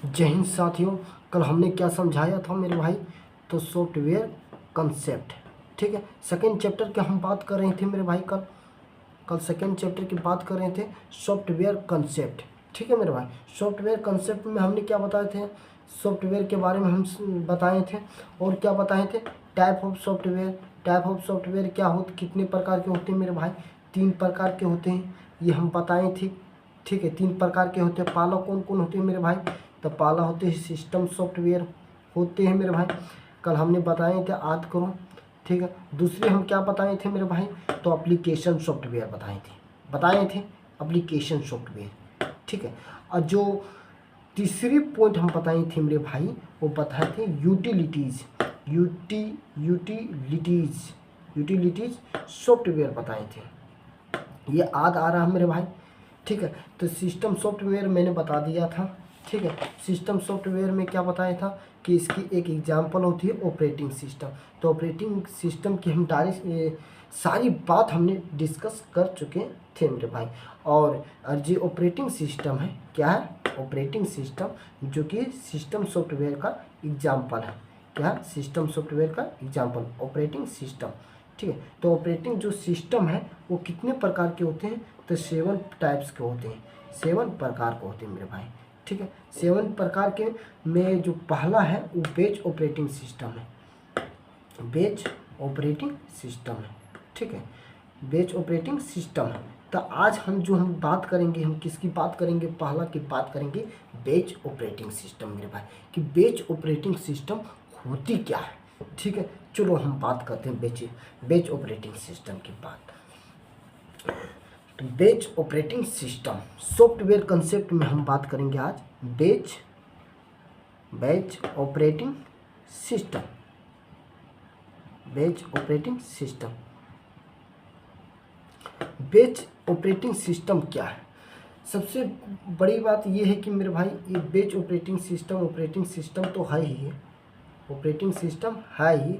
जय हिंद साथियों। कल हमने क्या समझाया था मेरे भाई? तो सॉफ्टवेयर कंसेप्ट, ठीक है। सेकेंड चैप्टर की हम बात कर रहे थे मेरे भाई। कल सेकेंड चैप्टर की बात कर रहे थे, सॉफ्टवेयर कंसेप्ट, ठीक है मेरे भाई। सॉफ्टवेयर कंसेप्ट में हमने क्या बताए थे? सॉफ्टवेयर के बारे में हम बताए थे। और क्या बताए थे? Type of software. Type of software क्या होते, कितने प्रकार के होते हैं मेरे भाई? 3 प्रकार के होते हैं, ये हम बताए थे, ठीक है। 3 प्रकार के होते हैं। पहला कौन कौन होते हैं मेरे भाई? तो पहला होते हैं सिस्टम सॉफ्टवेयर होते हैं मेरे भाई, कल हमने बताए थे, याद करो, ठीक है। दूसरे हम क्या बताए थे मेरे भाई? तो एप्लीकेशन सॉफ्टवेयर बताए थे एप्लीकेशन सॉफ्टवेयर, ठीक है। और जो तीसरी पॉइंट हम बताए थे मेरे भाई, वो बताए थे यूटिलिटीज़। यूटिलिटीज़ सॉफ्टवेयर बताए थे। ये याद आ रहा है मेरे भाई, ठीक है। तो सिस्टम सॉफ्टवेयर मैंने बता दिया था, ठीक है। सिस्टम सॉफ्टवेयर में क्या बताया था कि इसकी एक एग्जांपल होती है ऑपरेटिंग सिस्टम। तो ऑपरेटिंग सिस्टम की हम सारी बात हमने डिस्कस कर चुके थे मेरे भाई। और जो ऑपरेटिंग सिस्टम है, क्या है? ऑपरेटिंग सिस्टम, जो कि सिस्टम सॉफ्टवेयर का एग्जाम्पल है। क्या? सिस्टम सॉफ्टवेयर का एग्जाम्पल ऑपरेटिंग सिस्टम, ठीक है। तो ऑपरेटिंग जो सिस्टम है वो कितने प्रकार के होते हैं? तो 7 टाइप्स के होते हैं, 7 प्रकार के होते हैं मेरे भाई, ठीक है। 7 प्रकार के में जो पहला है वो बेच ऑपरेटिंग सिस्टम है। बेच ऑपरेटिंग सिस्टम है, ठीक है। बेच ऑपरेटिंग सिस्टम है। तो आज हम बात करेंगे, हम किसकी बात करेंगे? पहला की बात करेंगे बेच ऑपरेटिंग सिस्टम मेरे भाई, कि बेच ऑपरेटिंग सिस्टम होती क्या है, ठीक है। चलो हम बात करते हैं बेच ऑपरेटिंग सिस्टम की बात। तो बेच ऑपरेटिंग सिस्टम सॉफ्टवेयर कंसेप्ट में हम बात करेंगे आज। बेच ऑपरेटिंग सिस्टम, बेच ऑपरेटिंग सिस्टम। बेच ऑपरेटिंग सिस्टम क्या है? सबसे बड़ी बात यह है कि मेरे भाई, ये बेच ऑपरेटिंग सिस्टम तो है ही है, ऑपरेटिंग सिस्टम है ही,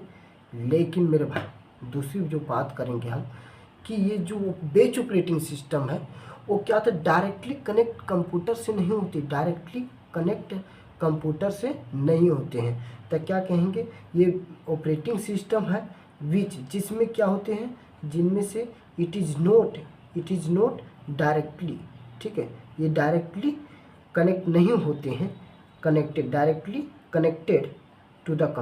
लेकिन मेरे भाई दूसरी जो बात करेंगे हम, कि ये जो बेच ऑपरेटिंग सिस्टम है वो क्या था, डायरेक्टली कनेक्ट कंप्यूटर से नहीं होती, डायरेक्टली कनेक्ट कंप्यूटर से नहीं होते हैं। तो क्या कहेंगे? ये ऑपरेटिंग सिस्टम है जिसमें क्या होते हैं, जिनमें से इट इज़ नॉट डायरेक्टली, ठीक है, ये डायरेक्टली कनेक्ट नहीं होते हैं, directly connected to the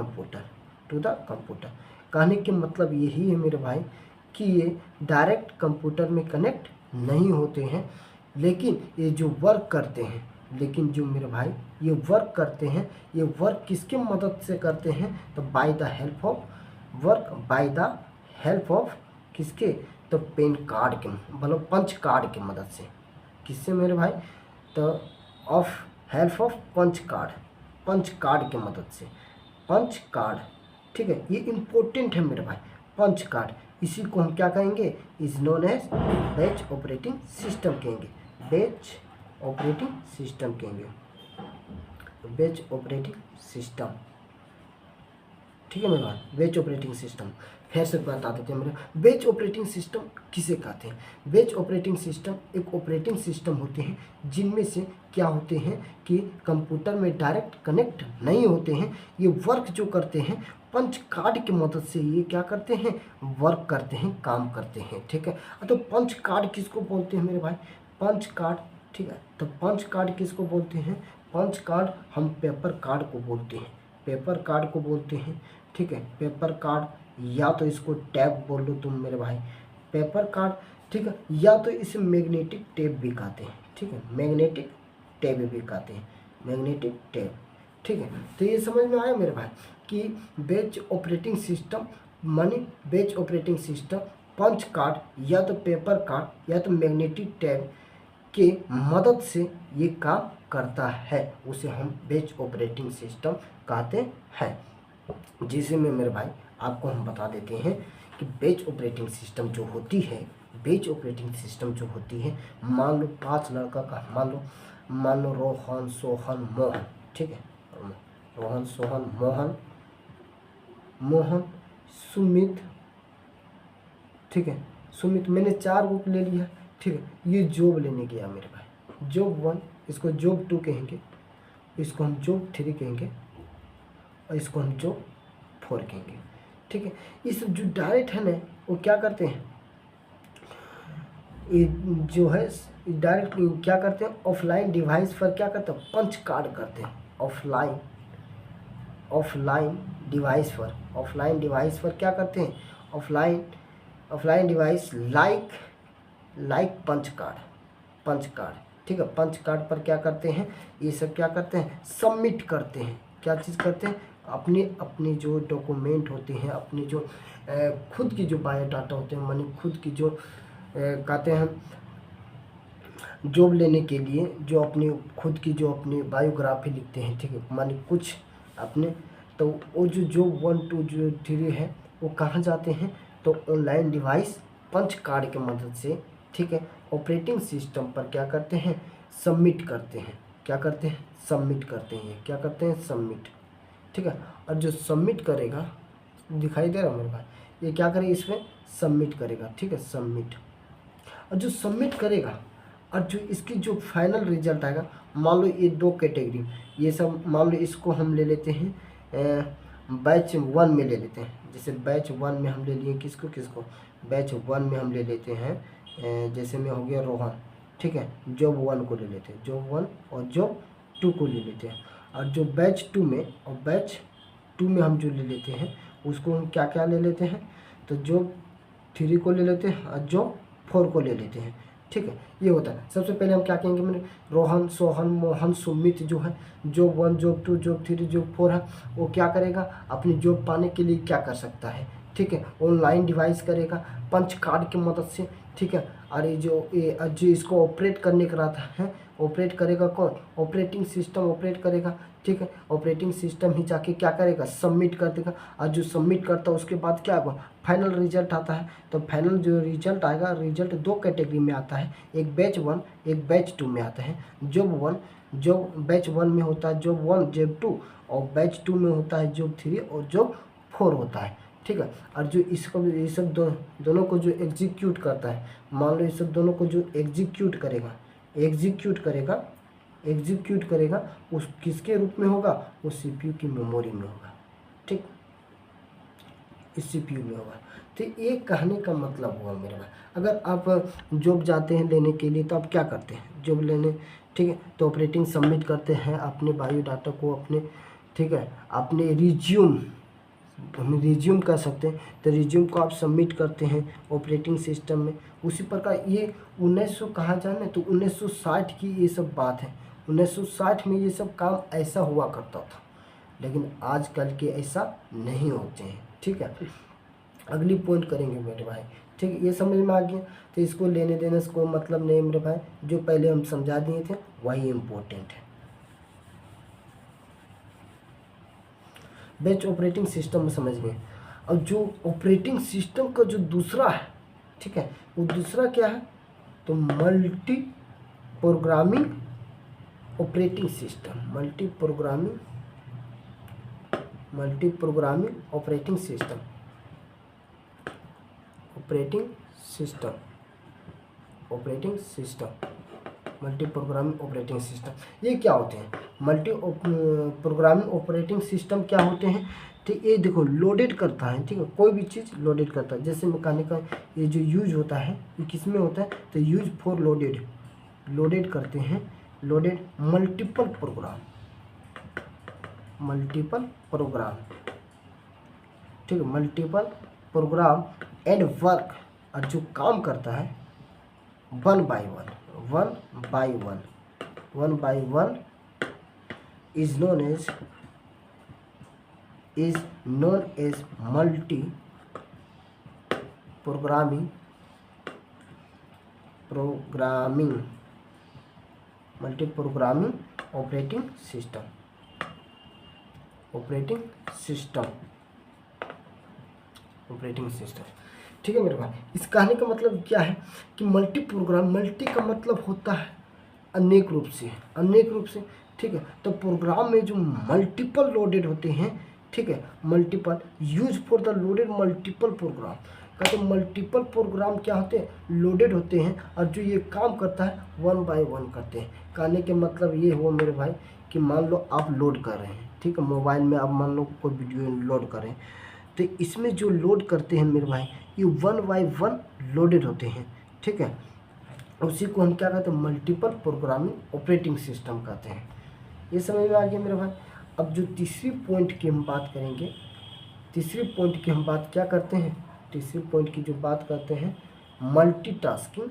computer. कहने के मतलब यही है मेरे भाई कि ये डायरेक्ट कंप्यूटर में कनेक्ट नहीं होते हैं, लेकिन ये जो वर्क करते हैं, लेकिन जो मेरे भाई ये वर्क करते हैं, ये वर्क किसके मदद से करते हैं? तो बाय द हेल्प ऑफ किसके? तो पेन कार्ड के, मतलब पंच कार्ड की मदद से। किससे मेरे भाई? तो हेल्प ऑफ पंच कार्ड की मदद से। पंच कार्ड, ठीक है, ये इम्पोर्टेंट है मेरे भाई, पंच कार्ड। इसी को हम क्या कहेंगे? Is known as batch operating system कहेंगे, बैच ऑपरेटिंग सिस्टम कहेंगे, बैच ऑपरेटिंग सिस्टम, ठीक है मेरे भाई, बैच ऑपरेटिंग सिस्टम। फिर से बता देते हैं मेरे, बैच ऑपरेटिंग सिस्टम किसे कहते हैं? बैच ऑपरेटिंग सिस्टम एक ऑपरेटिंग सिस्टम होते हैं जिनमें से क्या होते हैं कि कंप्यूटर में डायरेक्ट कनेक्ट नहीं होते हैं, ये वर्क जो करते हैं पंच कार्ड की मदद से, ये क्या करते हैं? वर्क करते हैं, काम करते हैं, ठीक है। तो पंच कार्ड किसको बोलते हैं मेरे भाई? पंच कार्ड, ठीक है। तो पंच कार्ड किसको बोलते हैं? पंच कार्ड हम पेपर कार्ड को बोलते हैं, पेपर कार्ड को बोलते हैं, ठीक है। पेपर कार्ड, या तो इसको टैब बोल लो तुम मेरे भाई, पेपर कार्ड, ठीक है। या तो इसे मैग्नेटिक टेप भी कहते हैं, ठीक है, मैग्नेटिक टेप भी कहते हैं, मैग्नेटिक टेप, ठीक है। तो ये समझ में आया मेरे भाई कि बैच ऑपरेटिंग सिस्टम मानी, batch operating system punch card या तो पेपर कार्ड या तो मैग्नेटिक टेप के मदद से ये काम करता है, उसे हम बैच ऑपरेटिंग सिस्टम कहते हैं। जिसे में मेरे भाई आपको हम बता देते हैं कि बैच ऑपरेटिंग सिस्टम जो होती है, बैच ऑपरेटिंग सिस्टम जो होती है, मान लो 5 लड़का का, मान लो रोहन, सोहन, मोहन, ठीक है, रोहन, सोहन, मोहन, सुमित, ठीक है, सुमित, मैंने 4 बुक ले लिया, ठीक है। ये जॉब लेने गया मेरे भाई, जॉब 1, इसको जॉब 2 कहेंगे, इसको हम जॉब 3 कहेंगे और इसको हम जॉब 4 कहेंगे। ठीक है, इस जो डायरेक्ट है ना वो क्या करते हैं, ये जो है डायरेक्ट क्या करते हैं, ऑफलाइन डिवाइस पर क्या करते हैं, पंच कार्ड करते हैं। ऑफलाइन डिवाइस पर क्या करते हैं, offline device like punch card. ठीक है, पंच कार्ड पर क्या करते हैं, ये सब क्या करते हैं, सबमिट करते हैं। क्या चीज़ करते हैं, अपने जो डॉक्यूमेंट होते हैं, अपने जो खुद की जो बायोडाटा होते हैं, माने खुद की जो कहते हैं जॉब लेने के लिए जो अपनी खुद की जो अपनी बायोग्राफी लिखते हैं। ठीक है, माने कुछ अपने, तो वो जो जॉब 1 2 जो 3 है वो कहाँ जाते हैं, तो ऑनलाइन डिवाइस पंच कार्ड की मदद से, ठीक है, ऑपरेटिंग सिस्टम पर क्या करते हैं, सबमिट करते हैं। क्या करते हैं, सबमिट करते हैं। क्या करते हैं, सबमिट। ठीक है, और जो सबमिट करेगा, दिखाई दे रहा है मेरे भाई, ये क्या करेगा, इसमें सबमिट करेगा। ठीक है, सबमिट, और जो सबमिट करेगा और जो इसकी जो फाइनल रिजल्ट आएगा, मान लो ये 2 कैटेगरी, ये सब मान लो इसको हम ले लेते हैं बैच 1 में ले लेते हैं। जैसे बैच 1 में हम ले लिए किसको, बैच 1 में हम ले लेते हैं जैसे में हो गया रोहन। ठीक है, जॉब 1 को ले लेते हैं, जॉब 1 और जॉब 2 को ले लेते हैं। और जो बैच 2 में और बैच 2 में हम जो ले लेते हैं उसको हम क्या क्या ले लेते हैं, तो जॉब 3 को ले लेते हैं और जॉब 4 को ले लेते हैं। ठीक है, ये होता है। सबसे पहले हम क्या कहेंगे, मैंने रोहन, सोहन, मोहन, सुमित जो है जॉब 1 जॉब 2 जॉब 3 जॉब 4 है, वो क्या करेगा, अपनी जॉब पाने के लिए क्या कर सकता है, ठीक है, ऑनलाइन डिवाइस करेगा पंच कार्ड की मदद से। ठीक है, और ये जो इसको ऑपरेट करने का रहता है, ऑपरेट करेगा कौन, ऑपरेटिंग सिस्टम ऑपरेट करेगा। ठीक है, ऑपरेटिंग सिस्टम ही जाके क्या करेगा, सबमिट कर देगा। और जो सबमिट करता है उसके बाद क्या होगा, फाइनल रिजल्ट आता है। तो फाइनल जो रिजल्ट आएगा, रिजल्ट 2 कैटेगरी में आता है, एक बैच 1 एक बैच 2 में आता है। जॉब बैच 1 में होता है जॉब 1 जॉब 2, और बैच 2 में होता है जॉब 3 और जॉब 4 होता है। ठीक है, और जो इसको ये सब दोनों को जो एग्जीक्यूट करता है, मान लो ये सब दोनों को जो एग्जीक्यूट करेगा उस किसके रूप में होगा, वो सीपीयू की मेमोरी में होगा। ठीक, इस सीपीयू में होगा। तो ये कहने का मतलब हुआ मेरे भाई, अगर आप जॉब जाते हैं लेने के लिए तो आप क्या करते हैं, जॉब लेने, ठीक है, तो ऑपरेटिंग सबमिट करते हैं अपने बायोडाटा को, अपने, ठीक है, अपने हम रिज्यूम कर सकते हैं, तो रिज्यूम को आप सबमिट करते हैं ऑपरेटिंग सिस्टम में। उसी प्रकार ये 1900 कहा जाए ना, तो 1960 की ये सब बात है। 1960 में ये सब काम ऐसा हुआ करता था, लेकिन आजकल के ऐसा नहीं होते हैं। ठीक है, अगली पॉइंट करेंगे मेरे भाई। ठीक है, ये समझ में आ गया, तो इसको लेने देने से कोई मतलब नहीं मेरे भाई, जो पहले हम समझा दिए थे वही इम्पोर्टेंट है। बैच ऑपरेटिंग सिस्टम में समझ गए। अब जो ऑपरेटिंग सिस्टम का जो दूसरा है, ठीक है, वो दूसरा क्या है, तो multi programming operating system, multi programming operating system, multi programming operating system. ये क्या होते हैं, मल्टी प्रोग्रामिंग ऑपरेटिंग सिस्टम क्या होते हैं, ठीक, ये देखो लोडेड करता है। ठीक है, कोई भी चीज़ लोडेड करता है, जैसे मैकेनिकल ये जो यूज होता है ये किस में होता है, तो यूज फॉर लोडेड करते हैं, लोडेड मल्टीपल प्रोग्राम, ठीक है, मल्टीपल प्रोग्राम एंड वर्क, और जो काम करता है one by one is known as multi programming operating system. ठीक है मेरे भाई, इस कहने का मतलब क्या है कि मल्टी का मतलब होता है अनेक रूप से। ठीक है, तो प्रोग्राम में जो मल्टीपल लोडेड होते हैं, ठीक है, multiple use for the loaded multiple program, कहते हैं मल्टीपल प्रोग्राम क्या होते हैं, लोडेड होते हैं, और जो ये काम करता है 1 बाय 1 करते हैं। कहने के मतलब ये हुआ मेरे भाई कि मान लो आप लोड कर रहे हैं, ठीक है, मोबाइल में आप मान लो कोई वीडियो लोड कर रहे हैं, तो इसमें जो लोड करते हैं मेरे भाई, ये 1 बाय 1 लोडेड होते हैं, ठीक है। उसी को हम क्या कहते हैं, मल्टीपल प्रोग्रामिंग ऑपरेटिंग सिस्टम कहते हैं। ये समझ में आ गया मेरे भाई। अब जो तीसरी पॉइंट की हम बात करेंगे, तीसरी पॉइंट की हम बात क्या करते हैं, तीसरी पॉइंट की जो बात करते हैं, मल्टीटास्किंग,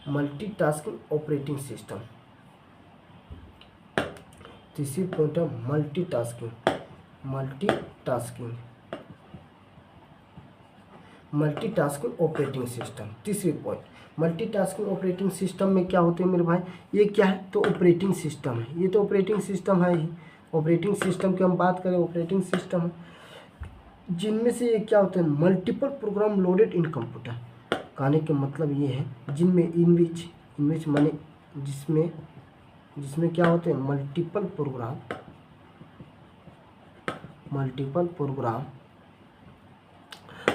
मल्टीटास्किंग ऑपरेटिंग सिस्टम। तीसरी पॉइंट है multitasking, multitasking, multitasking operating system. तीसरी पॉइंट, मल्टीटास्किंग ऑपरेटिंग सिस्टम में क्या होते हैं मेरे भाई, ये क्या है, तो ऑपरेटिंग सिस्टम है, ये तो ऑपरेटिंग सिस्टम है ही। ऑपरेटिंग सिस्टम की हम बात करें, ऑपरेटिंग सिस्टम है जिनमें से ये क्या होते हैं, multiple program loaded in computer. कहने के मतलब ये है जिनमें इन विच माने जिसमें जिसमें क्या होते हैं, मल्टीपल प्रोग्राम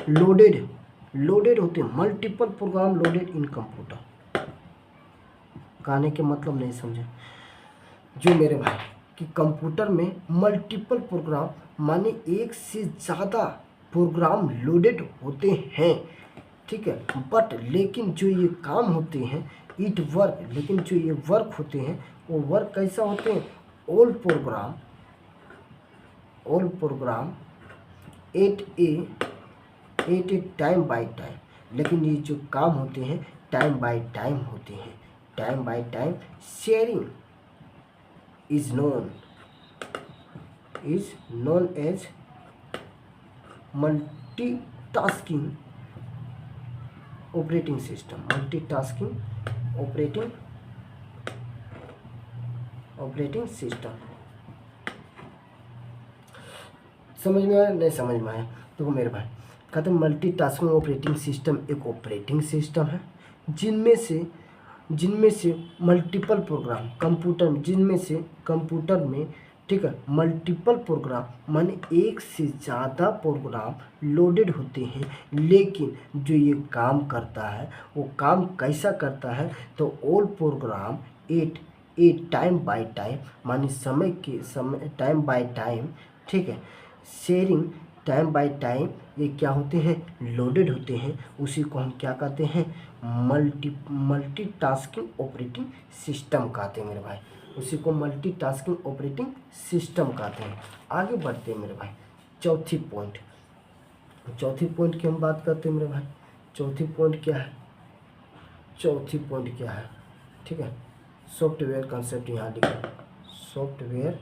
लोडेड होते हैं, multiple program loaded in computer. कहने के मतलब नहीं समझे जो मेरे भाई कि कंप्यूटर में मल्टीपल प्रोग्राम माने एक से ज़्यादा प्रोग्राम लोडेड होते हैं, ठीक है। बट लेकिन जो ये काम होते हैं, इट वर्क, लेकिन जो ये वर्क होते हैं वो वर्क कैसा होते हैं, all program at a time by time. लेकिन ये जो काम होते हैं टाइम बाय टाइम होते हैं, time by time. Sharing is known as multitasking operating system, multitasking operating system. समझ में आया, नहीं समझ में आया? देखो मेरे भाई, कहते हैं मल्टीटास्किंग ऑपरेटिंग सिस्टम एक ऑपरेटिंग सिस्टम है जिनमें से मल्टीपल प्रोग्राम कंप्यूटर में, ठीक है, मल्टीपल प्रोग्राम माने एक से ज़्यादा प्रोग्राम लोडेड होते हैं। लेकिन जो ये काम करता है वो काम कैसा करता है, तो all program at time by time, माने समय टाइम बाय टाइम, ठीक है, शेयरिंग टाइम बाय टाइम, ये क्या होते हैं, लोडेड होते हैं। उसी को हम क्या कहते हैं, मल्टीटास्किंग ऑपरेटिंग सिस्टम कहते हैं मेरे भाई। उसी को मल्टीटास्किंग ऑपरेटिंग सिस्टम कहते हैं। आगे बढ़ते हैं मेरे भाई, चौथी पॉइंट की हम बात करते हैं मेरे भाई। चौथी पॉइंट क्या है, ठीक है, सॉफ्टवेयर कंसेप्ट। यहाँ लिखा सॉफ्टवेयर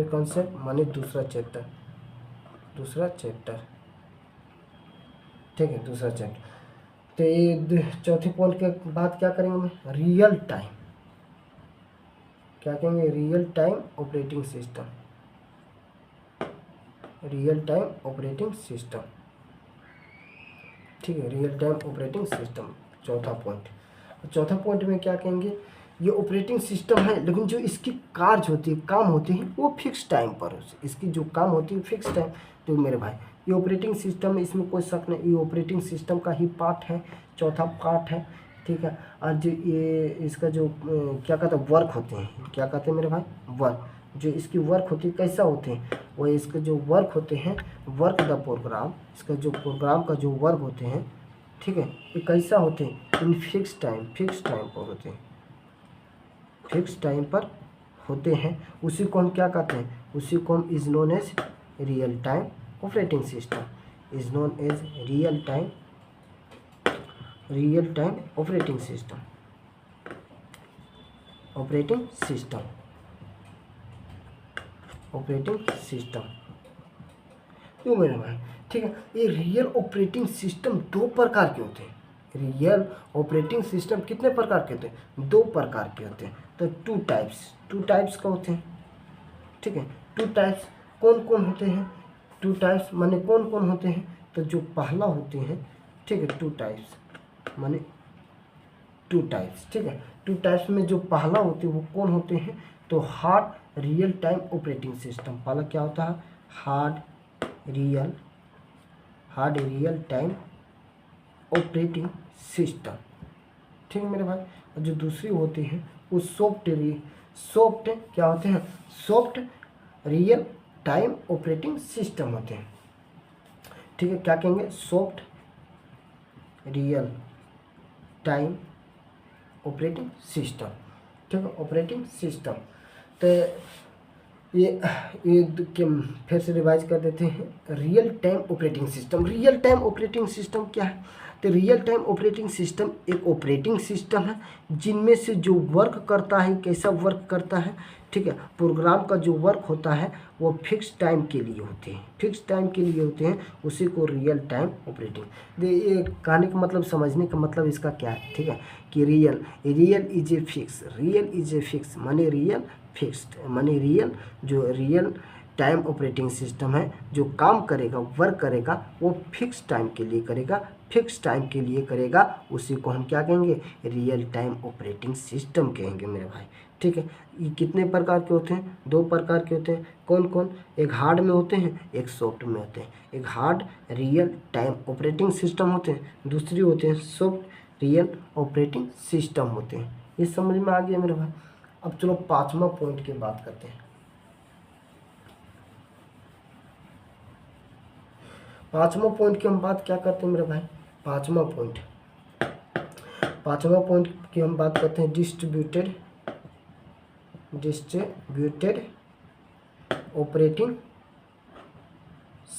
कंसेप्ट माने दूसरा चैप्टर, ठीक है, दूसरा चैप्टर। तो ये चौथी पॉइंट के बाद क्या करेंगे हम, रियल टाइम, क्या कहेंगे, रियल टाइम ऑपरेटिंग सिस्टम, ठीक है, रियल टाइम ऑपरेटिंग सिस्टम चौथा पॉइंट में क्या कहेंगे, ये ऑपरेटिंग सिस्टम है लेकिन जो इसकी काम होती है वो फिक्स टाइम पर, इसकी जो काम होती है फिक्स टाइम। तो मेरे भाई ये ऑपरेटिंग सिस्टम है, इसमें कोई शक नहीं, ये ऑपरेटिंग सिस्टम का ही पार्ट है, चौथा पार्ट है, ठीक है। और जो ये इसका जो क्या कहते हैं, वर्क होते हैं, क्या कहते हैं मेरे भाई, वर्क, जो इसकी वर्क होती है कैसा होते हैं, वो इसके जो वर्क होते हैं, वर्क द प्रोग्राम, इसका जो प्रोग्राम का जो वर्क होते हैं, ठीक है, ये कैसा होते हैं, इन फिक्स टाइम पर होते हैं, फिक्स टाइम पर होते हैं। उसी को हम क्या कहते हैं, उसी को हम is known as real time operating system, is known as real time operating system, क्यों मेरे भाई, ठीक है। ये रियल ऑपरेटिंग सिस्टम दो प्रकार के होते हैं। रियल ऑपरेटिंग सिस्टम कितने प्रकार के होते हैं, दो प्रकार के होते हैं। तो टू टाइप्स का होते हैं, ठीक है। टू टाइप्स कौन कौन होते हैं, टू टाइप्स माने कौन कौन होते हैं, तो जो पहला होते हैं, ठीक है, टू टाइप्स, ठीक है। टू टाइप्स में जो पहला होते हैं वो कौन होते हैं, तो hard real time operating system. पहला क्या होता है, hard real time operating system, ठीक है मेरे भाई। और जो दूसरी होती है वो सॉफ्ट क्या होते हैं, soft real time operating system होते हैं। ठीक है, क्या कहेंगे, soft real time operating system. ठीक है, ऑपरेटिंग सिस्टम। तो ये फिर से रिवाइज कर देते हैं। Real time operating system, real time operating system क्या है, तो रियल टाइम ऑपरेटिंग सिस्टम एक ऑपरेटिंग सिस्टम है जिनमें से जो वर्क करता है, कैसा वर्क करता है, ठीक है, प्रोग्राम का जो वर्क होता है वो फिक्स टाइम के लिए होते हैं, फिक्स टाइम के लिए होते हैं, उसी को रियल टाइम ऑपरेटिंग। ये कहने का मतलब, समझने का मतलब इसका क्या है, ठीक है, कि real is a fix, real is a fix माने रियल, फिक्स्ड माने रियल, जो रियल टाइम ऑपरेटिंग सिस्टम है जो काम करेगा, वर्क करेगा, वो फिक्स टाइम के लिए करेगा, फिक्स टाइम के लिए करेगा, उसी को हम क्या कहेंगे, रियल टाइम ऑपरेटिंग सिस्टम कहेंगे मेरे भाई। ठीक है, ये कितने प्रकार के होते हैं, 2 प्रकार के होते हैं। कौन कौन, एक हार्ड में होते हैं, एक सॉफ्ट में होते हैं। एक hard real time operating system होते हैं, दूसरी होते हैं सॉफ्ट रियल ऑपरेटिंग सिस्टम होते हैं। ये समझ में आ गया मेरे भाई। अब चलो 5वां पॉइंट की बात करते हैं। 5वां पॉइंट की हम बात क्या करते हैं मेरे भाई, 5वां पॉइंट की हम बात करते हैं distributed operating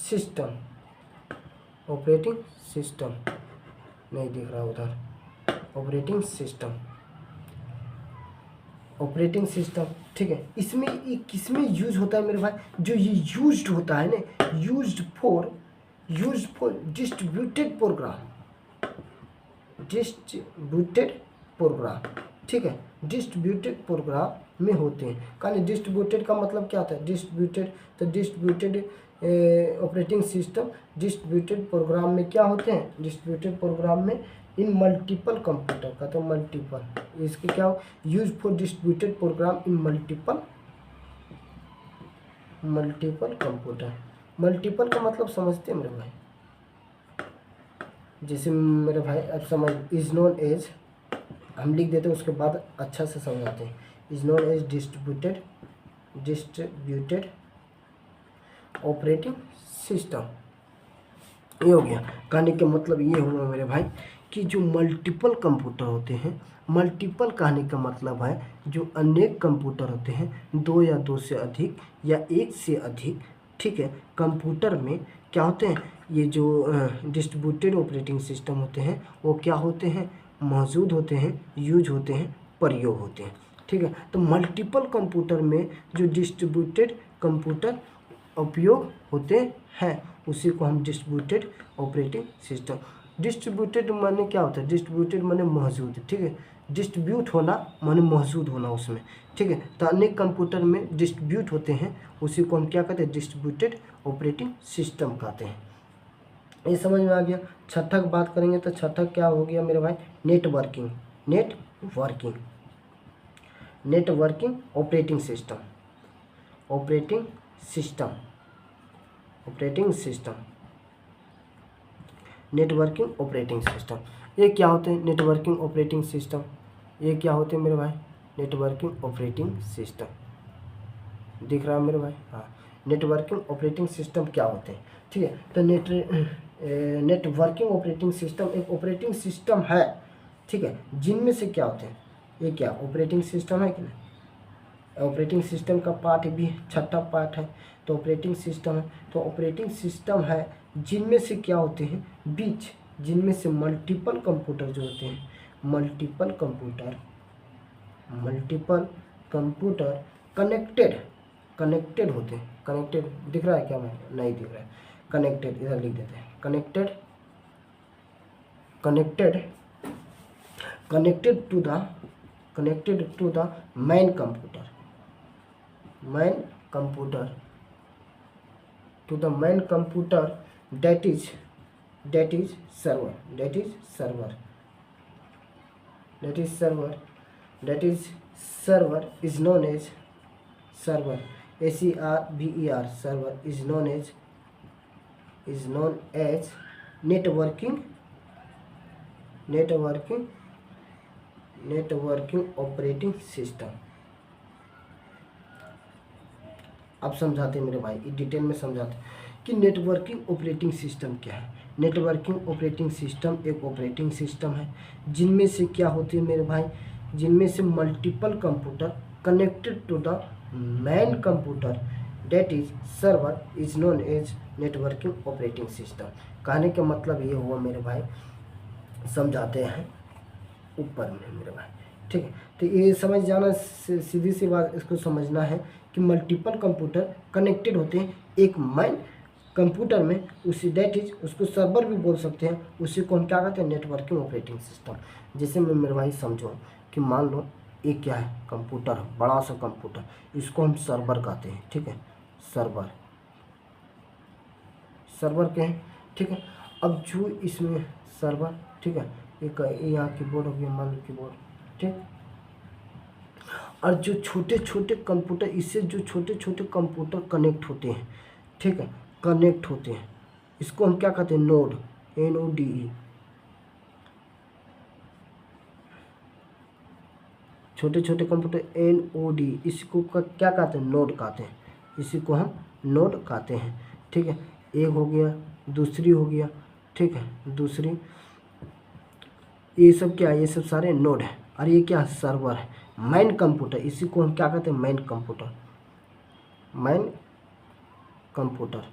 system. Operating system नहीं दिख रहा उधर, ऑपरेटिंग सिस्टम। ठीक है, इसमें ये किसमें यूज होता है मेरे भाई, जो ये यूज्ड होता है ना, यूज्ड फॉर डिस्ट्रीब्यूटेड प्रोग्राम। ठीक है, डिस्ट्रीब्यूटेड प्रोग्राम में होते हैं। कहानी डिस्ट्रीब्यूटेड का मतलब क्या होता है, डिस्ट्रीब्यूटेड, तो distributed operating system distributed program में क्या होते हैं, डिस्ट्रीब्यूटेड प्रोग्राम में इन मल्टीपल कंप्यूटर का, तो मल्टीपल इसके क्या हो, use for distributed program in multiple computer. Multiple का मतलब समझते हैं मेरे भाई, जैसे मेरे भाई अब समझ, इज नोन एज, हम लिख देते हैं उसके बाद अच्छा से समझाते हैं। Is known as distributed operating system. ये हो गया, कहने का मतलब ये हुआ मेरे भाई कि जो मल्टीपल कंप्यूटर होते हैं, मल्टीपल कहने का मतलब है जो अनेक कंप्यूटर होते हैं, 2 या 2 से अधिक या 1 से अधिक, ठीक है, कंप्यूटर में क्या होते हैं, ये जो डिस्ट्रीब्यूटेड ऑपरेटिंग सिस्टम होते हैं वो क्या होते हैं, मौजूद होते हैं, यूज होते हैं, प्रयोग होते हैं। ठीक है, तो मल्टीपल कंप्यूटर में जो डिस्ट्रीब्यूटेड कंप्यूटर उपयोग होते हैं उसी को हम डिस्ट्रीब्यूटेड ऑपरेटिंग सिस्टम। डिस्ट्रीब्यूटेड माने क्या होता है, डिस्ट्रीब्यूटेड माने मौजूद, ठीक है, डिस्ट्रीब्यूट होना माने मौजूद होना उसमें। ठीक है, तो अनेक कंप्यूटर में डिस्ट्रीब्यूट होते हैं, उसी को हम क्या कहते हैं, डिस्ट्रीब्यूटेड ऑपरेटिंग सिस्टम कहते हैं। ये समझ में आ गया। छठा की बात करेंगे तो छठा क्या हो गया मेरे भाई, networking operating system. Networking operating system, ये क्या होते हैं, नेटवर्किंग ऑपरेटिंग सिस्टम, ये क्या होते हैं मेरे भाई, नेटवर्किंग ऑपरेटिंग सिस्टम दिख रहा है मेरे भाई, हाँ, नेटवर्किंग ऑपरेटिंग सिस्टम क्या होते हैं। ठीक है, तो नेटवर्किंग ऑपरेटिंग सिस्टम एक ऑपरेटिंग सिस्टम है, ठीक है, जिनमें से क्या होते हैं, ये क्या ऑपरेटिंग सिस्टम है कि नहीं, ऑपरेटिंग सिस्टम का पार्ट भी छठा पार्ट है, तो ऑपरेटिंग सिस्टम है, तो ऑपरेटिंग सिस्टम है जिनमें से क्या होते हैं, जिनमें से मल्टीपल कंप्यूटर जो होते हैं, मल्टीपल कंप्यूटर कनेक्टेड होते हैं। कनेक्टेड दिख रहा है क्या, मैं नहीं दिख रहा है, कनेक्टेड इधर लिख देते हैं, connected to the main computer to the main computer that is server is known as server, server is known as networking networking operating system. अब समझाते हैं मेरे भाई, डिटेल में समझाते हैं कि नेटवर्किंग ऑपरेटिंग सिस्टम क्या है। नेटवर्किंग ऑपरेटिंग सिस्टम एक ऑपरेटिंग सिस्टम है जिनमें से क्या होती है मेरे भाई, जिनमें से multiple computer connected to the main computer that is server is known as networking operating system. कहने का मतलब ये हुआ मेरे भाई, समझाते हैं ऊपर में मेरे भाई, ठीक है। तो ये समझ जाना, सीधी सी बात इसको समझना है कि मल्टीपल कंप्यूटर कनेक्टेड होते हैं एक मेन कंप्यूटर में, उसी डेट इज उसको सर्वर भी बोल सकते हैं, उसी को हम क्या कहते हैं, नेटवर्किंग ऑपरेटिंग सिस्टम। जैसे मैं मेरे भाई समझो कि मान लो ये क्या है, कंप्यूटर, बड़ा सा कंप्यूटर, इसको हम सर्वर कहते हैं, ठीक है, सर्वर, सर्वर के हैं, ठीक है। अब जो इसमें सर्वर, ठीक है, एक यहाँ कीबोर्ड हो गया, मान लो कीबोर्ड, ठीक। और जो छोटे छोटे कंप्यूटर, इससे जो छोटे छोटे कंप्यूटर कनेक्ट होते हैं, ठीक है, कनेक्ट होते हैं, इसको हम क्या कहते हैं, नोड, NODE। छोटे छोटे कंप्यूटर NOD, इसको क्या कहते हैं, नोड कहते हैं, इसी को हम नोड कहते हैं, ठीक है। एक हो गया, दूसरी हो गया, ठीक है, दूसरी, ये सब क्या है, ये सब सारे नोड है। और ये क्या है, सर्वर है, मेन कंप्यूटर, इसी को हम क्या कहते हैं, main computer, main computer,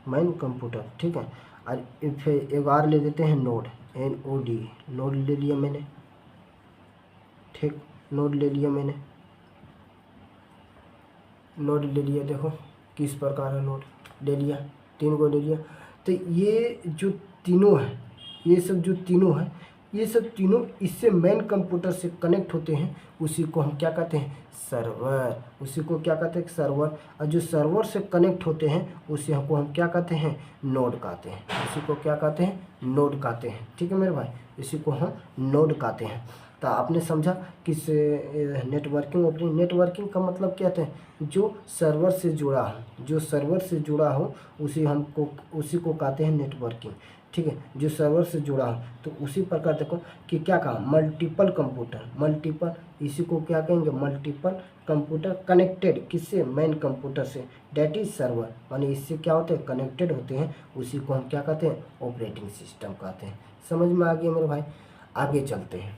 main computer, ठीक है। और फिर एक बार ले देते हैं नोड, NOD, नोड ले लिया मैंने, ठीक, नोड ले लिया मैंने, नोड ले लिया, देखो किस प्रकार है, नोड ले लिया, 3 को ले लिया। तो ये जो तीनों है, ये सब जो तीनों है, ये सब तीनों इससे मेन कंप्यूटर से कनेक्ट होते हैं, उसी को हम क्या कहते हैं, सर्वर, उसी को क्या कहते हैं, सर्वर। और जो सर्वर से कनेक्ट होते हैं उसी को हम क्या कहते हैं, नोड कहते हैं, उसी को क्या कहते हैं, नोड कहते हैं, ठीक है मेरे भाई, इसी को हम नोड कहते हैं। तो आपने समझा कि नेटवर्किंग ऑपरेटिंग, नेटवर्किंग का मतलब क्या है, जो सर्वर से जुड़ा हो, जो सर्वर से जुड़ा हो उसी को कहते हैं नेटवर्किंग, ठीक है, जो सर्वर से जुड़ा हो। तो उसी प्रकार देखो कि क्या कहा, मल्टीपल कंप्यूटर, मल्टीपल, इसी को क्या कहेंगे, मल्टीपल कंप्यूटर कनेक्टेड, किससे, मेन कंप्यूटर से, डेट इज सर्वर, माने इससे क्या होते हैं, कनेक्टेड होते हैं, उसी को हम क्या कहते हैं, ऑपरेटिंग सिस्टम कहते हैं। समझ में आ गया मेरे भाई, आगे चलते हैं।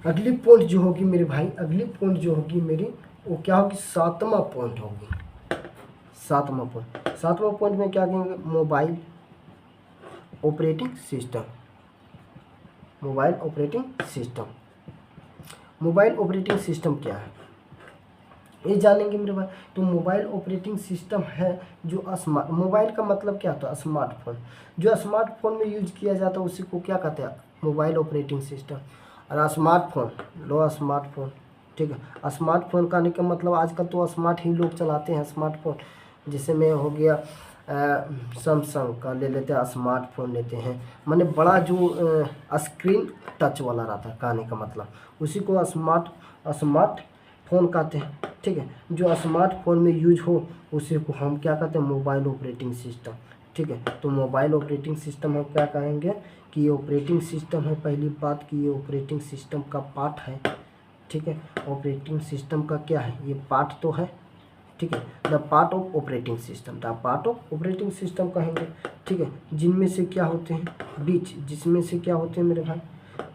अगली पॉइंट जो होगी मेरे भाई, अगली पॉइंट जो होगी मेरी, वो क्या होगी, 7वां पॉइंट होगी, 7वां पॉइंट। 7वां पॉइंट में क्या कहेंगे, mobile operating system, mobile operating system. Mobile operating system क्या है ये जानेंगे मेरे भाई। तो मोबाइल ऑपरेटिंग सिस्टम है जो स्मार्ट, मोबाइल का मतलब क्या होता है, स्मार्टफोन, जो स्मार्टफोन में यूज किया जाता है उसी को क्या कहते हैं, मोबाइल ऑपरेटिंग सिस्टम। और स्मार्टफोन, लो स्मार्टफोन, ठीक है, स्मार्टफोन का आने का मतलब आजकल तो स्मार्ट ही लोग चलाते हैं स्मार्टफोन। जैसे में हो गया सैमसंग का ले लेते हैं, स्मार्टफोन लेते हैं, माने बड़ा जो स्क्रीन टच वाला रहता है, कहने का मतलब उसी को स्मार्टफोन कहते हैं, ठीक है। जो स्मार्टफोन में यूज हो उसी को हम क्या कहते हैं, मोबाइल ऑपरेटिंग सिस्टम, ठीक है। तो मोबाइल ऑपरेटिंग सिस्टम हम क्या कहेंगे कि ये ऑपरेटिंग सिस्टम है, पहली बात कि ये ऑपरेटिंग सिस्टम का पार्ट है, ठीक है। ऑपरेटिंग सिस्टम का क्या है, ये पार्ट तो है, ठीक है, the part of operating system, the part of operating system कहेंगे, ठीक है। जिनमें से क्या होते हैं, बीच, जिसमें से क्या होते हैं मेरे भाई,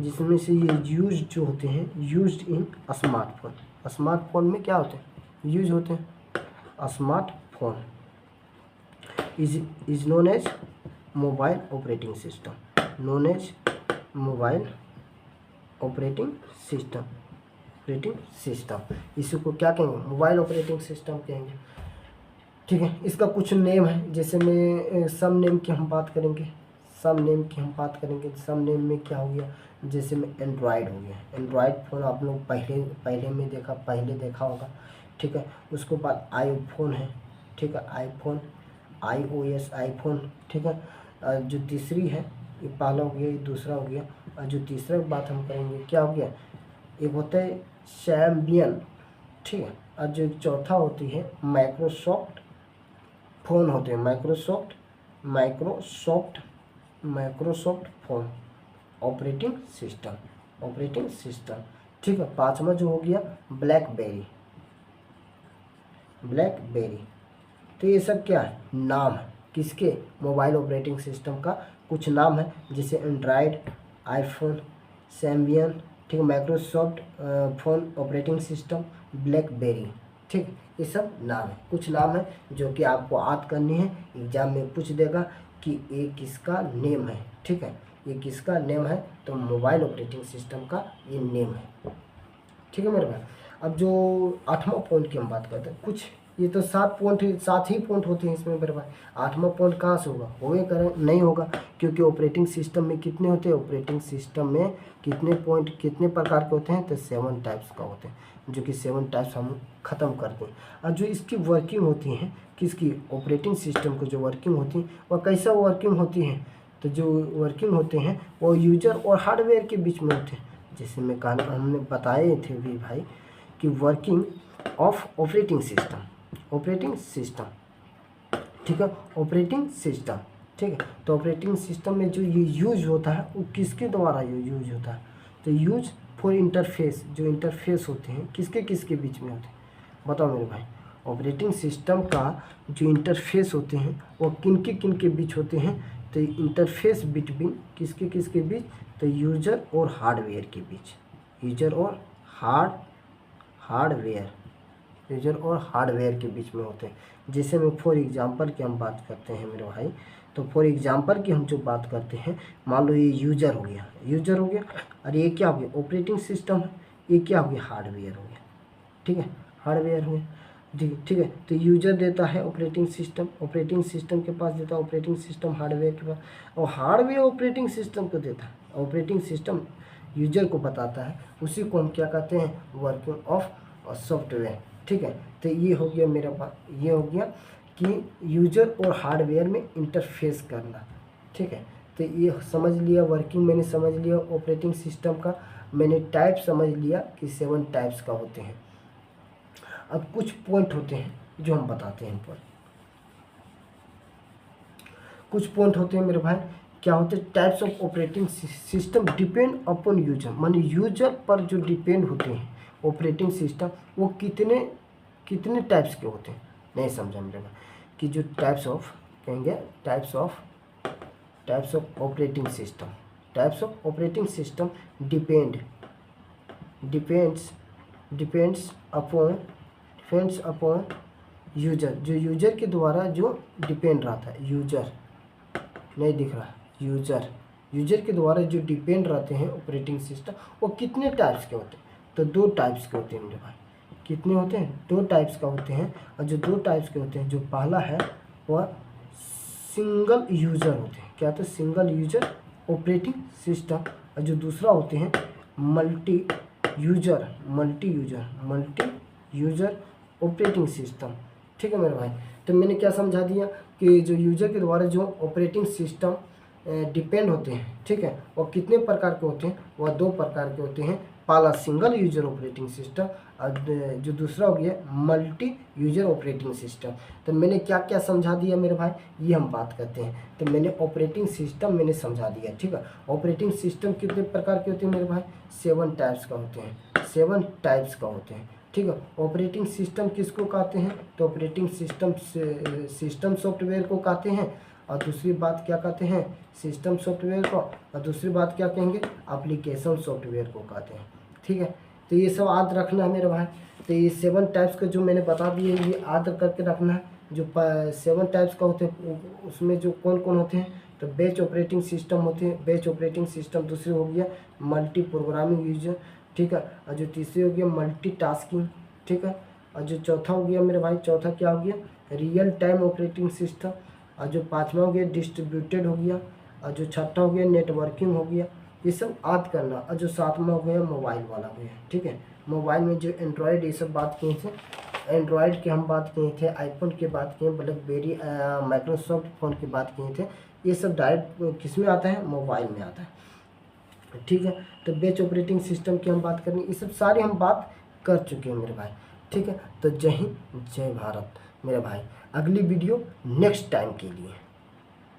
जिसमें से ये यूज जो होते हैं, यूज्ड इन स्मार्टफोन, स्मार्टफोन में क्या होते हैं, यूज होते हैं, smartphone is known as mobile operating system, known as mobile operating system, operating system, इसी को क्या कहेंगे, मोबाइल ऑपरेटिंग सिस्टम कहेंगे, ठीक है। इसका कुछ नेम है, जैसे में सब नेम की हम बात करेंगे, सब नेम की हम बात करेंगे। सब नेम में क्या हो गया, जैसे में एंड्रॉयड हो गया, एंड्रॉयड फ़ोन आप लोग पहले देखा होगा, ठीक है। उसके बाद आईफोन है, ठीक है, आईफोन, iOS आईफोन, ठीक है। जो तीसरी है, ये पहला हो गया, ये दूसरा हो गया। और जो तीसरा बात हम करेंगे क्या हो गया, एक होता है सैम्बियन, ठीक है। और जो चौथा होती है माइक्रोसॉफ्ट फ़ोन होते हैं, Microsoft Microsoft phone operating system. ठीक है, पांचवा जो हो गया ब्लैकबेरी। तो ये सब क्या है, नाम है किसके, मोबाइल ऑपरेटिंग सिस्टम का कुछ नाम है, जैसे एंड्रॉयड, आईफोन, सैम्बियन, ठीक है, Microsoft phone operating system, blackberry. ठीक, ये सब नाम है, कुछ नाम है जो कि आपको याद करनी है, एग्जाम में पूछ देगा कि ये किसका नेम है। ठीक है, ये किसका नेम है, तो मोबाइल ऑपरेटिंग सिस्टम का ये नेम है। ठीक है मेरे भाई, अब जो 8वां पॉइंट की हम बात करते हैं, कुछ ये तो 7 ही पॉइंट होते हैं इसमें मेरे भाई, 8वां पॉइंट कहाँ से होगा, होवे करें नहीं होगा, क्योंकि ऑपरेटिंग सिस्टम में कितने होते हैं, ऑपरेटिंग सिस्टम में कितने पॉइंट कितने प्रकार के होते हैं, तो 7 टाइप्स का होते हैं, जो कि 7 टाइप्स हम ख़त्म करते हैं। और जो इसकी वर्किंग होती है, किसकी, ऑपरेटिंग सिस्टम को जो वर्किंग होती है वह कैसा वर्किंग होती है, तो जो वर्किंग होते हैं वो यूजर और हार्डवेयर के बीच में होते हैं। जैसे मैं कहना हमने बताए थे भी भाई कि वर्किंग ऑफ ऑपरेटिंग सिस्टम, ठीक है, ऑपरेटिंग सिस्टम। ठीक है, तो ऑपरेटिंग सिस्टम में जो ये यूज होता है वो किसके द्वारा ये यूज होता है, तो यूज फॉर इंटरफेस, जो इंटरफेस होते हैं किसके किसके बीच में होते हैं, बताओ मेरे भाई। ऑपरेटिंग सिस्टम का जो इंटरफेस होते हैं वो किन के बीच होते हैं, तो इंटरफेस बिटवीन किसके किसके बीच, तो यूजर और हार्डवेयर के बीच, यूजर और हार्डवेयर के बीच में होते हैं। जैसे में फॉर एग्जांपल की हम बात करते हैं मेरे भाई, तो फॉर एग्जांपल की हम जो बात करते हैं, मान लो ये यूजर हो गया और ये क्या हो गया, ऑपरेटिंग सिस्टम है, ये क्या हो गया, हार्डवेयर हो गया। ठीक है, हार्डवेयर हो गया। ठीक है, तो यूजर देता है ऑपरेटिंग सिस्टम के पास देता है ऑपरेटिंग सिस्टम हार्डवेयर के पास, और हार्डवेयर ऑपरेटिंग सिस्टम को देता है, ऑपरेटिंग सिस्टम यूजर को बताता है, उसी को हम क्या कहते हैं, वर्किंग ऑफ सॉफ्टवेयर। ठीक है, तो ये हो गया मेरे पास, ये हो गया कि यूजर और हार्डवेयर में इंटरफेस करना। ठीक है, तो ये समझ लिया, वर्किंग मैंने समझ लिया ऑपरेटिंग सिस्टम का, मैंने टाइप समझ लिया कि 7 टाइप्स का होते हैं। अब कुछ पॉइंट होते हैं जो हम बताते हैं, कुछ पॉइंट होते हैं मेरे भाई, क्या होते हैं, types of operating system depend upon user, माने यूजर पर जो डिपेंड होते हैं ऑपरेटिंग सिस्टम, वो कितने टाइप्स के होते हैं, नहीं समझा मेरे भाई, कि जो टाइप्स ऑफ कहेंगे, types of operating system depends upon user, जो यूजर के द्वारा जो डिपेंड रहता है, यूजर नहीं दिख रहा, यूजर के द्वारा जो डिपेंड रहते हैं ऑपरेटिंग सिस्टम, वो कितने टाइप्स के होते हैं, तो 2 टाइप्स के होते हैं मेरे भाई। कितने होते हैं, 2 टाइप्स का होते हैं, और जो 2 टाइप्स के होते हैं, जो पहला है वह सिंगल यूजर होते हैं, क्या होता है, सिंगल यूजर ऑपरेटिंग सिस्टम, और जो दूसरा होते हैं मल्टी यूजर ऑपरेटिंग सिस्टम। ठीक है मेरे भाई, तो मैंने क्या समझा दिया कि जो यूजर के द्वारा जो ऑपरेटिंग सिस्टम डिपेंड होते हैं, ठीक है, वो कितने प्रकार के होते हैं, वह 2 प्रकार के होते हैं, पहला सिंगल यूजर ऑपरेटिंग सिस्टम और जो दूसरा हो गया मल्टी यूजर ऑपरेटिंग सिस्टम। तो मैंने क्या क्या समझा दिया मेरे भाई, ये हम बात करते हैं। तो मैंने ऑपरेटिंग सिस्टम मैंने समझा दिया। ठीक है, ऑपरेटिंग सिस्टम कितने प्रकार के होते हैं मेरे भाई, 7 टाइप्स का होते हैं, 7 टाइप्स का होते हैं। ठीक है, ऑपरेटिंग सिस्टम किसको कहते हैं, तो ऑपरेटिंग सिस्टम सॉफ्टवेयर को कहते हैं, और दूसरी बात क्या कहते हैं, सिस्टम सॉफ्टवेयर को, और दूसरी बात क्या कहेंगे, एप्लीकेशन सॉफ्टवेयर को कहते हैं। ठीक है, तो ये सब याद रखना है मेरे भाई। तो ये 7 टाइप्स का जो मैंने बता दिए ये याद करके रखना है। जो 7 टाइप्स का होते हैं उसमें जो कौन कौन होते हैं, तो बैच ऑपरेटिंग सिस्टम होते हैं, बैच ऑपरेटिंग सिस्टम। दूसरी हो गया मल्टी प्रोग्रामिंग यूजर। ठीक है, और जो तीसरी हो गया मल्टीटास्किंग। ठीक है, और जो चौथा हो गया मेरे भाई, चौथा क्या हो गया, रियल टाइम ऑपरेटिंग सिस्टम। और जो 5वां हो गया डिस्ट्रीब्यूटेड हो गया, और जो 6ठा हो गया नेटवर्किंग हो गया। ये सब याद करना। और जो 7वां हो गया मोबाइल वाला हो गया। ठीक है, मोबाइल में जो एंड्रॉयड ये सब बात किए थे, एंड्रॉयड की हम बात किए थे, आईफोन की बात किए, ब्लैकबेरी माइक्रोसॉफ्ट फ़ोन की बात किए थे। ये सब डायरेक्ट किस में आता है, मोबाइल में आता है। ठीक है, तो बैच ऑपरेटिंग सिस्टम की हम बात करेंगे, ये सब सारी हम बात कर चुके हैं मेरे भाई। ठीक है, तो जय हिंद जय भारत मेरे भाई। अगली वीडियो नेक्स्ट टाइम के लिए।